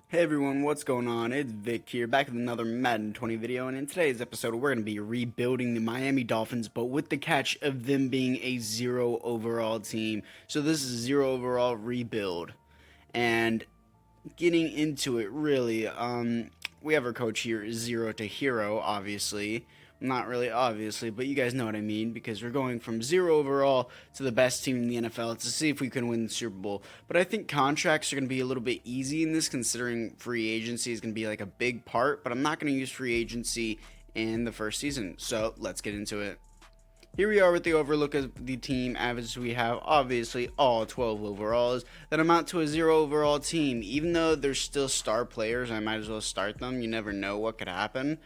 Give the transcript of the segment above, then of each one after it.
Hey everyone, what's going on? It's Vic here, back with another Madden 20 video, and in today's episode we're going to be rebuilding the Miami Dolphins, but with the catch of them being a 0 overall team. So this is a 0 overall rebuild, and getting into it really, we have our coach here, 0 to hero, obviously. Not really obviously, but you guys know what I mean, because we're going from 0 overall to the best team in the NFL to see if we can win the Super Bowl. But I think contracts are going to be a little bit easy in this, considering free agency is going to be like a big part, but I'm not going to use free agency in the first season. So let's get into it. Here we are with the overlook of the team average. We have obviously all 12 overalls that amount to a 0 overall team. Even though there's still star players, I might as well start them. You never know what could happen.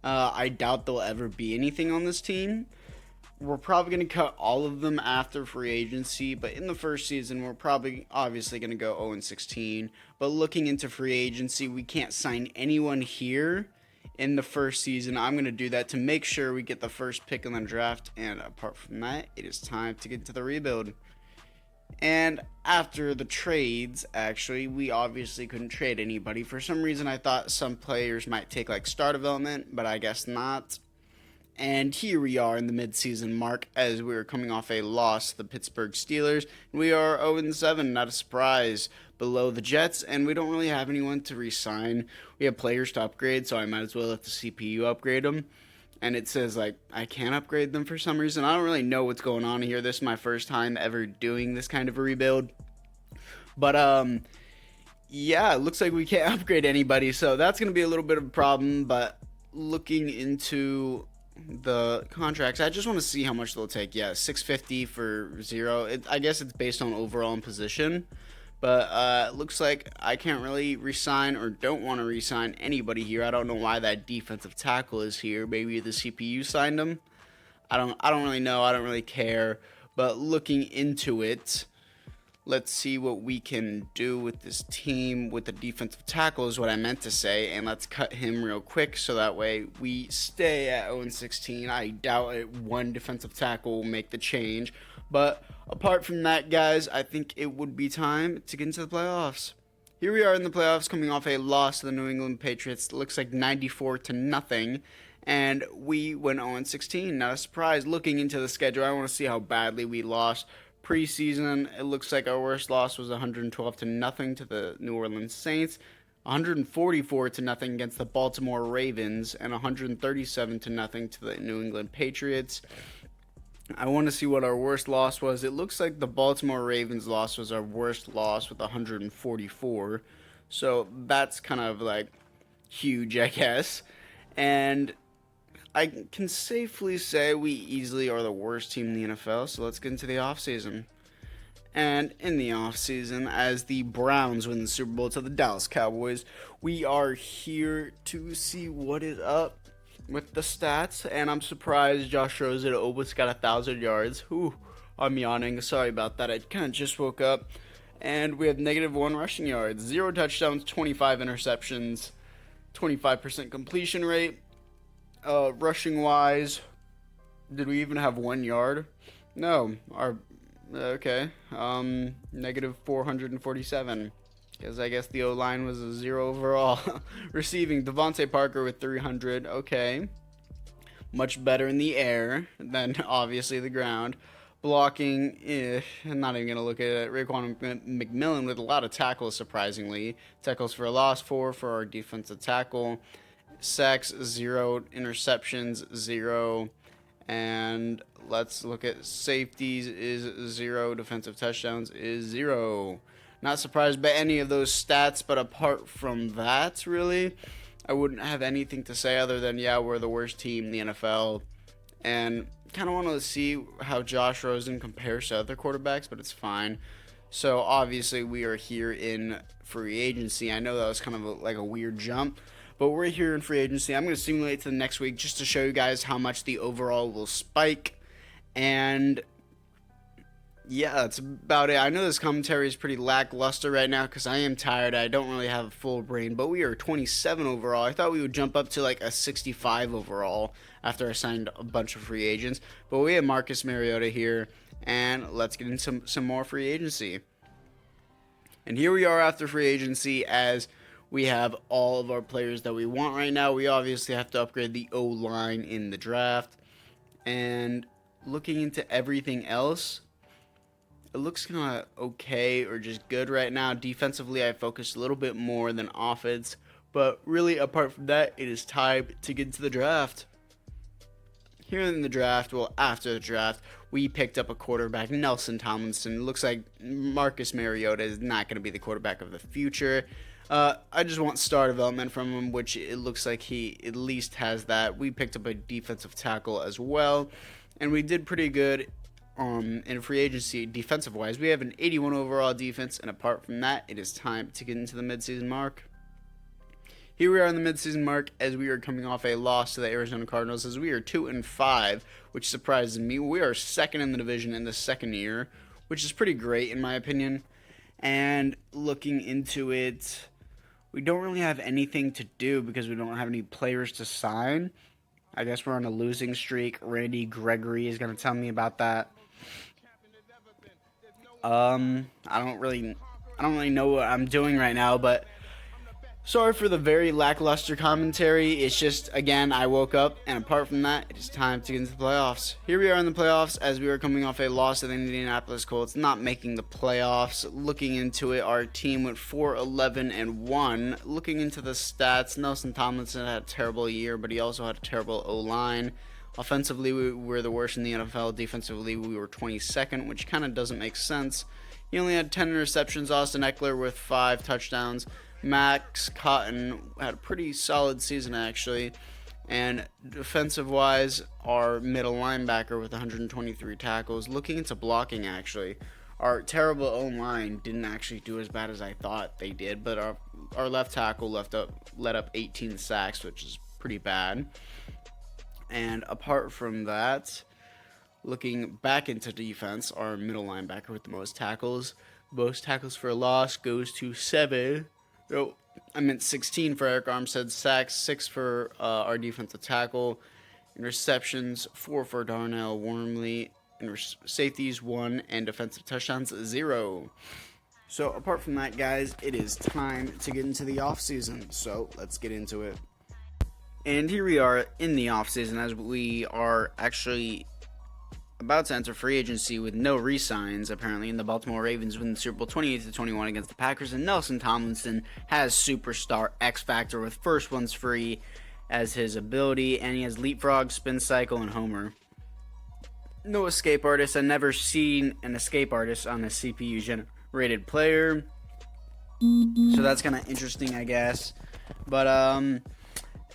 I doubt there'll ever be anything on this team. We're probably going to cut all of them after free agency, but in the first season, we're probably obviously going to go 0-16. But looking into free agency, we can't sign anyone here in the first season. I'm going to do that to make sure we get the first pick in the draft, and apart from that, it is time to get to the rebuild. And after the trades, actually, we obviously couldn't trade anybody. For some reason, I thought some players might take like star development, but I guess not. And here we are in the midseason mark as we are coming off a loss to the Pittsburgh Steelers. We are 0-7, not a surprise, below the Jets, and we don't really have anyone to re-sign. We have players to upgrade, so I might as well let the CPU upgrade them. And it says like I can't upgrade them for some reason. I don't really know what's going on here. This is my first time ever doing this kind of a rebuild. But yeah, it looks like we can't upgrade anybody, so that's going to be a little bit of a problem. But looking into the contracts, I just want to see how much they'll take. Yeah, 650 for 0. I guess it's based on overall and position. But it looks like I can't really resign or don't want to resign anybody here. I don't know why that defensive tackle is here. Maybe the CPU signed him. I don't really know. I don't really care. But looking into it, let's see what we can do with this team with the defensive tackle is what I meant to say. And let's cut him real quick so that way we stay at 0-16. I doubt it. One defensive tackle will make the change. But apart from that, guys, I think it would be time to get into the playoffs. Here we are in the playoffs coming off a loss to the New England Patriots. It looks like 94-0. And we went 0-16. Not a surprise. Looking into the schedule, I want to see how badly we lost. Preseason, it looks like our worst loss was 112-0 to the New Orleans Saints, 144-0 against the Baltimore Ravens, and 137-0 to the New England Patriots. I want to see what our worst loss was. It looks like the Baltimore Ravens loss was our worst loss with 144. So that's kind of like huge, I guess. And I can safely say we easily are the worst team in the NFL. So let's get into the offseason. And in the offseason, as the Browns win the Super Bowl to the Dallas Cowboys, we are here to see what is up with the stats, and I'm surprised Josh Rosen almost got 1,000 yards. Whew, I'm yawning. Sorry about that. I kind of just woke up. And we have -1 rushing yards, 0 touchdowns, 25 interceptions, 25% completion rate. Rushing wise, did we even have 1 yard? No. Okay. -447. Because I guess the O-line was a 0 overall. Receiving, Devontae Parker with 300. Okay. Much better in the air than, obviously, the ground. Blocking, I'm not even going to look at it. Raekwon McMillan with a lot of tackles, surprisingly. Tackles for a loss, 4 for our defensive tackle. Sacks, 0. Interceptions, 0. And let's look at safeties is 0. Defensive touchdowns is 0. Not surprised by any of those stats, but apart from that, really, I wouldn't have anything to say other than, yeah, we're the worst team in the NFL. And kind of want to see how Josh Rosen compares to other quarterbacks, but it's fine. So, obviously, we are here in free agency. I know that was kind of like a weird jump, but we're here in free agency. I'm going to simulate to the next week just to show you guys how much the overall will spike. And yeah, that's about it. I know this commentary is pretty lackluster right now because I am tired. I don't really have a full brain, but we are 27 overall. I thought we would jump up to like a 65 overall after I signed a bunch of free agents. But we have Marcus Mariota here, and let's get into some more free agency. And here we are after free agency as we have all of our players that we want right now. We obviously have to upgrade the O-line in the draft. And looking into everything else, it looks kind of okay or just good right now. Defensively, I focused a little bit more than offense. But really, apart from that, it is time to get into the draft. Here in the draft, well, after the draft, we picked up a quarterback, Nelson Tomlinson. It looks like Marcus Mariota is not going to be the quarterback of the future. I just want star development from him, which it looks like he at least has that. We picked up a defensive tackle as well, and we did pretty good in free agency defensive-wise. We have an 81 overall defense, and apart from that, it is time to get into the midseason mark. Here we are in the midseason mark as we are coming off a loss to the Arizona Cardinals as we are 2-5, which surprises me. We are second in the division in the second year, which is pretty great in my opinion. And looking into it, we don't really have anything to do because we don't have any players to sign. I guess we're on a losing streak. Randy Gregory is going to tell me about that. I don't really know what I'm doing right now, but sorry for the very lackluster commentary. It's just, again, I woke up, and apart from that, it is time to get into the playoffs. Here we are in the playoffs as we are coming off a loss to the Indianapolis Colts, not making the playoffs. Looking into it, our team went 4-11-1. Looking into the stats, Nelson Tomlinson had a terrible year, but he also had a terrible O-line. Offensively, we were the worst in the NFL. Defensively, we were 22nd, which kind of doesn't make sense. He only had 10 interceptions. Austin Eckler with 5 touchdowns. Max Cotton had a pretty solid season, actually. And defensive-wise, our middle linebacker with 123 tackles. Looking into blocking, actually, our terrible O-line didn't actually do as bad as I thought they did. But our left tackle let up 18 sacks, which is pretty bad. And apart from that, looking back into defense, our middle linebacker with the most tackles for a loss goes to 7. Oh, I meant 16 for Eric Armstead, sacks, 6 for our defensive tackle, interceptions, 4 for Darnell Wormley, safeties 1, and defensive touchdowns 0. So apart from that, guys, it is time to get into the offseason. So let's get into it. And here we are in the offseason as we are actually about to enter free agency with no re-signs, apparently, and the Baltimore Ravens win the Super Bowl 28-21 against the Packers, and Nelson Tomlinson has superstar X Factor with first one's free as his ability, and he has leapfrog, spin cycle, and homer. No escape artist. I've never seen an escape artist on a CPU generated player, so that's kind of interesting, I guess. But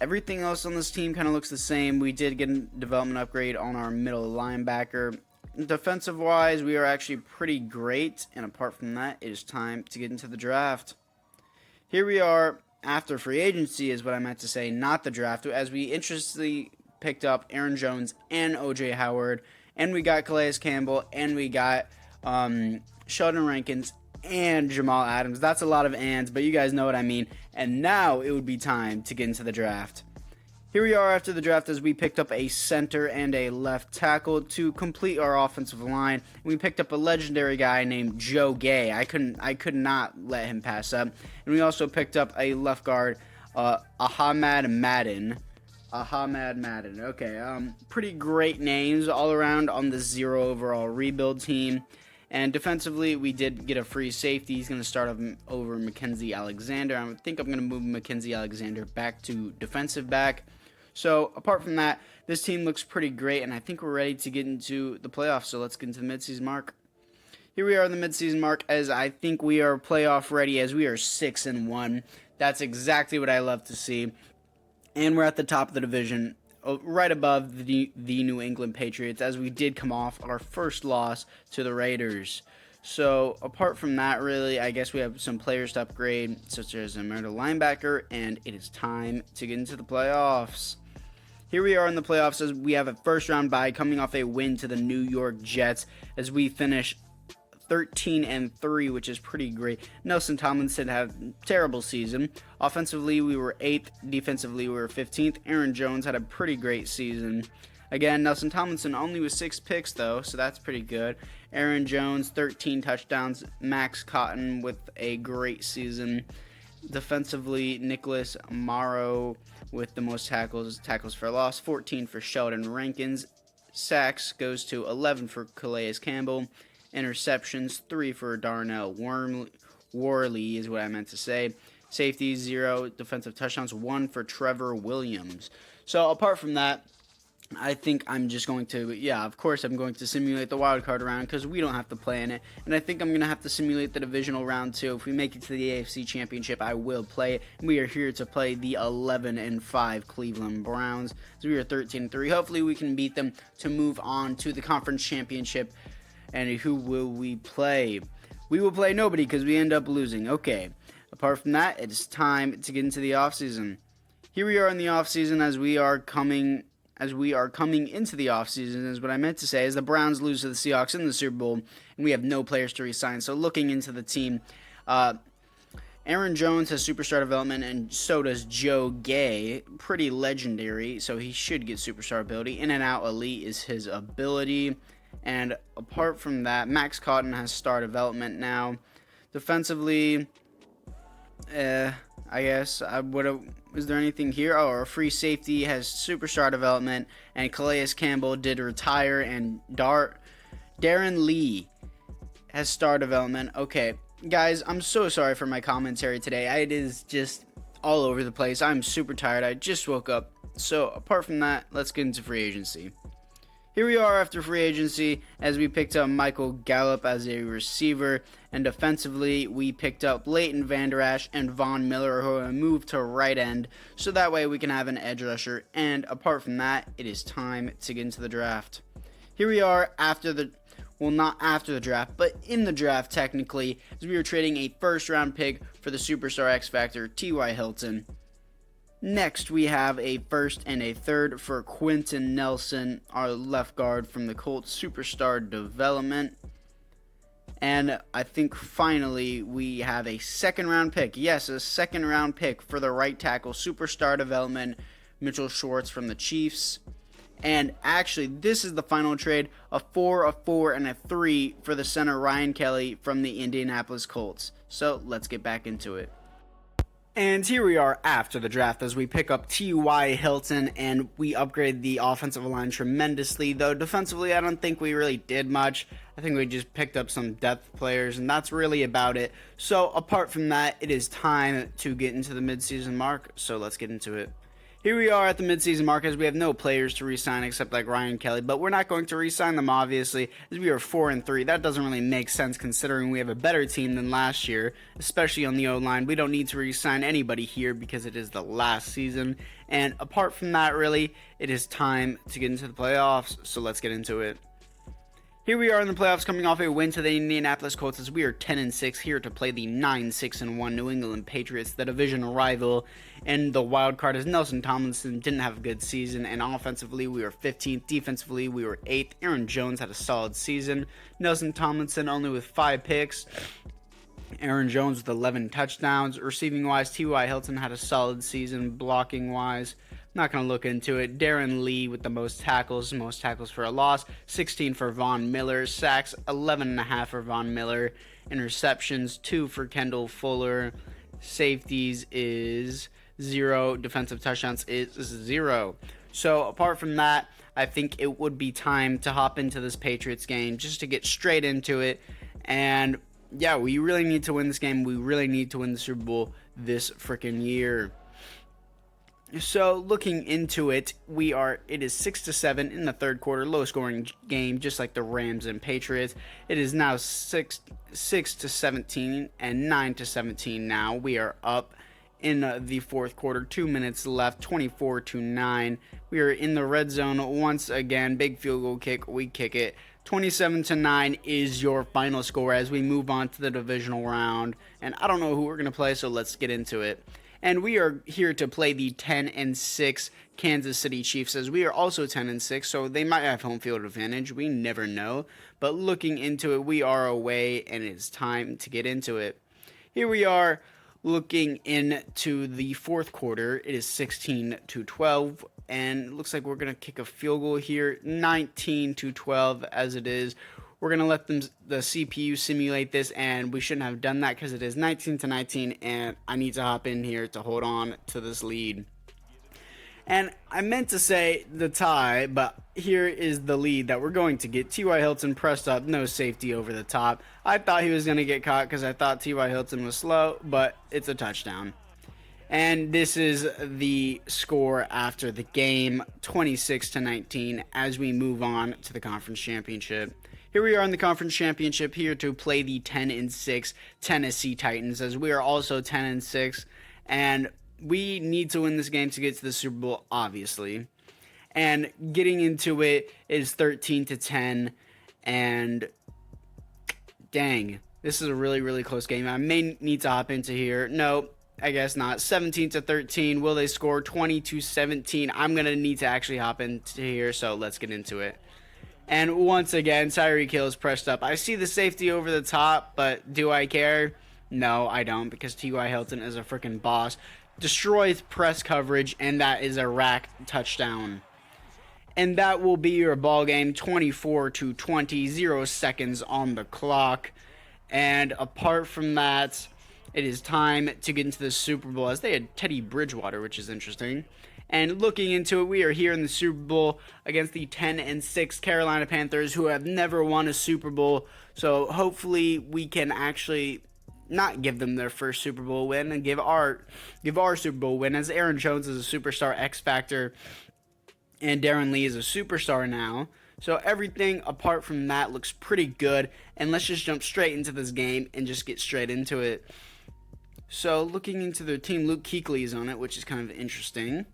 everything else on this team kind of looks the same. We did get a development upgrade on our middle linebacker. Defensive-wise, we are actually pretty great. And apart from that, it is time to get into the draft. Here we are after free agency is what I meant to say, not the draft. As we interestingly picked up Aaron Jones and O.J. Howard. And we got Calais Campbell. And we got Sheldon Rankins and Jamal Adams. That's a lot of ands, but you guys know what I mean. And now it would be time to get into the draft. Here we are after the draft as we picked up a center and a left tackle to complete our offensive line. We picked up a legendary guy named Joe Gay. I could not let him pass up. And we also picked up a left guard, Ahmad Madden. Okay, pretty great names all around on the 0 overall rebuild team. And defensively, we did get a free safety. He's going to start over Mackenzie Alexander. I think I'm going to move Mackenzie Alexander back to defensive back. So, apart from that, this team looks pretty great, and I think we're ready to get into the playoffs. So, let's get into the midseason mark. Here we are in the midseason mark, as I think we are playoff ready, as we are 6-1. That's exactly what I love to see. And we're at the top of the division, right above the New England Patriots, as we did come off our first loss to the Raiders. So, apart from that, really, I guess we have some players to upgrade, such as a middle linebacker, and it is time to get into the playoffs. Here we are in the playoffs as we have a first-round bye coming off a win to the New York Jets as we finish 13-3, which is pretty great. Nelson Tomlinson had a terrible season. Offensively, we were 8th. Defensively, we were 15th. Aaron Jones had a pretty great season. Again, Nelson Tomlinson only with 6 picks, though, so that's pretty good. Aaron Jones, 13 touchdowns. Max Cotton with a great season. Defensively, Nicholas Morrow with the most tackles for loss, 14 for Sheldon Rankins. Sacks goes to 11 for Calais Campbell. Interceptions, 3 for Darnell Worley is what I meant to say. Safeties, 0. Defensive touchdowns, 1 for Trevor Williams. So apart from that, I think I'm just going to, of course I'm going to simulate the wildcard round because we don't have to play in it. And I think I'm going to have to simulate the divisional round too. If we make it to the AFC Championship, I will play it. And we are here to play the 11-5 Cleveland Browns. So we are 13-3. Hopefully we can beat them to move on to the conference championship. And who will we play? We will play nobody because we end up losing. Okay. Apart from that, it's time to get into the offseason. Here we are in the offseason as we are coming into the offseason, is what I meant to say, as the Browns lose to the Seahawks in the Super Bowl, and we have no players to re-sign. So looking into the team, Aaron Jones has superstar development, and so does Joe Gay. Pretty legendary, so he should get superstar ability. In and out elite is his ability. And apart from that, Max Cotton has star development now. Defensively, I guess is there anything here? Oh, our free safety has superstar development, and Calais Campbell did retire, and Darren Lee has star development. Okay, guys, I'm so sorry for my commentary today. It is just all over the place. I'm super tired. I just woke up. So apart from that, let's get into free agency. Here we are after free agency as we picked up Michael Gallup as a receiver, and defensively we picked up Leighton Vander Esch and Von Miller, who are moved to right end, so that way we can have an edge rusher. And apart from that, it is time to get into the draft. Here we are not after the draft, but in the draft technically, as we are trading a first round pick for the superstar X Factor, T.Y. Hilton. Next, we have a first and a third for Quentin Nelson, our left guard from the Colts superstar development. And I think finally we have a second round pick. Yes, a second round pick for the right tackle superstar development, Mitchell Schwartz from the Chiefs. And actually, this is the final trade, a 4, a 4, and a 3 for the center Ryan Kelly from the Indianapolis Colts. So let's get back into it. And here we are after the draft as we pick up T.Y. Hilton, and we upgrade the offensive line tremendously, though defensively I don't think we really did much. I think we just picked up some depth players, and that's really about it. So apart from that, it is time to get into the midseason mark, so let's get into it. Here we are at the midseason mark as we have no players to re-sign except like Ryan Kelly, but we're not going to re-sign them obviously as we are 4-3. That doesn't really make sense considering we have a better team than last year, especially on the O-line. We don't need to re-sign anybody here because it is the last season. And apart from that, really, it is time to get into the playoffs, so let's get into it. Here we are in the playoffs coming off a win to the Indianapolis Colts as we are 10-6 here to play the 9-6-1 New England Patriots, the division rival. And the wild card is Nelson Tomlinson didn't have a good season, and offensively we were 15th, defensively we were 8th. Aaron Jones had a solid season. Nelson Tomlinson only with 5 picks. Aaron Jones with 11 touchdowns. Receiving wise, T.Y. Hilton had a solid season. Blocking wise, not going to look into it. Darren Lee with the most tackles for a loss, 16 for Von Miller. Sacks, 11.5 for Von Miller. Interceptions, 2 for Kendall Fuller. Safeties is 0. Defensive touchdowns is 0. So apart from that, I think it would be time to hop into this Patriots game just to get straight into it. And yeah, we really need to win this game. We really need to win the Super Bowl this freaking year. So looking into it, it is 6-7 in the third quarter, low scoring game, just like the Rams and Patriots. It is now 6-17 and 9-17 now. We are up in the fourth quarter, 2 minutes left, 24-9. We are in the red zone once again. Big field goal kick, we kick it. 27-9 is your final score as we move on to the divisional round. And I don't know who we're going to play, so let's get into it. And we are here to play the 10-6 Kansas City Chiefs, as we are also 10-6, so they might have home field advantage. We never know. But looking into it, we are away, and it's time to get into it. Here we are looking into the fourth quarter. It is 16-12, and it looks like we're going to kick a field goal here. 19-12 as it is. We're going to let the CPU simulate this, and we shouldn't have done that because it is 19-19, and I need to hop in here to hold on to this lead. And I meant to say the tie, but here is the lead that we're going to get. T.Y. Hilton pressed up, no safety over the top. I thought he was going to get caught because I thought T.Y. Hilton was slow, but it's a touchdown. And this is the score after the game, 26-19, as we move on to the conference championship. Here we are in the conference championship, here to play the 10-6 Tennessee Titans, as we are also 10-6, and we need to win this game to get to the Super Bowl, obviously. And getting into it is 13-10, and dang, this is a really, really close game. I may need to hop into here. No, I guess not. 17-13. Will they score 20-17? I'm going to need to actually hop into here, so let's get into it. And once again, Tyreek Hill is pressed up. I see the safety over the top, but do I care? No, I don't, because T.Y. Hilton is a freaking boss. Destroys press coverage, and that is a rack touchdown. And that will be your ball game, 24-20, 0 seconds on the clock. And apart from that, it is time to get into the Super Bowl, as they had Teddy Bridgewater, which is interesting. And looking into it, we are here in the Super Bowl against the 10-6 Carolina Panthers, who have never won a Super Bowl. So hopefully we can actually not give them their first Super Bowl win and give our Super Bowl win, as Aaron Jones is a superstar X Factor and Darren Lee is a superstar now. So everything apart from that looks pretty good, and let's just jump straight into this game and just get straight into it. So looking into their team, Luke Kuechly is on it, which is kind of interesting.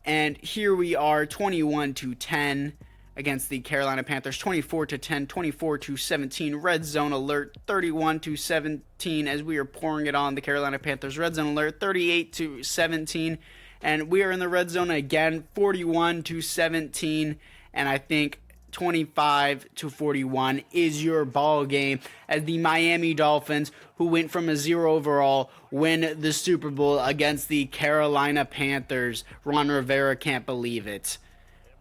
And here we are, 21-10 against the Carolina Panthers, 24-10, 24-17, red zone alert, 31-17, as we are pouring it on the Carolina Panthers. Red zone alert, 38-17, and we are in the red zone again, 41-17, and I think 25-41 is your ball game, as the Miami Dolphins, who went from a 0 overall, win the Super Bowl against the Carolina Panthers. Ron Rivera can't believe it.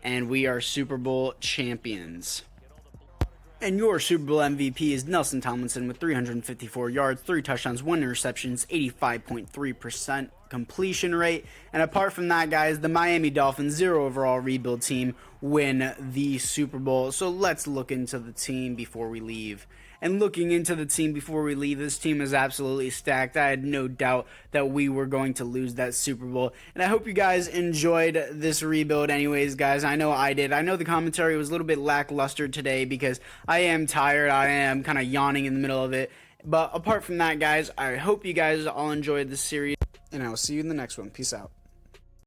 And we are Super Bowl champions. And your Super Bowl MVP is Nelson Tomlinson with 354 yards, 3 touchdowns, 1 interceptions, 85.3% completion rate. And apart from that, guys, the Miami Dolphins, 0 overall rebuild team, win the Super Bowl. So let's look into the team before we leave. And looking into the team before we leave, this team is absolutely stacked. I had no doubt that we were going to lose that Super Bowl. And I hope you guys enjoyed this rebuild anyways, guys. I know I did. I know the commentary was a little bit lackluster today because I am tired. I am kind of yawning in the middle of it. But apart from that, guys, I hope you guys all enjoyed this series. And I will see you in the next one. Peace out.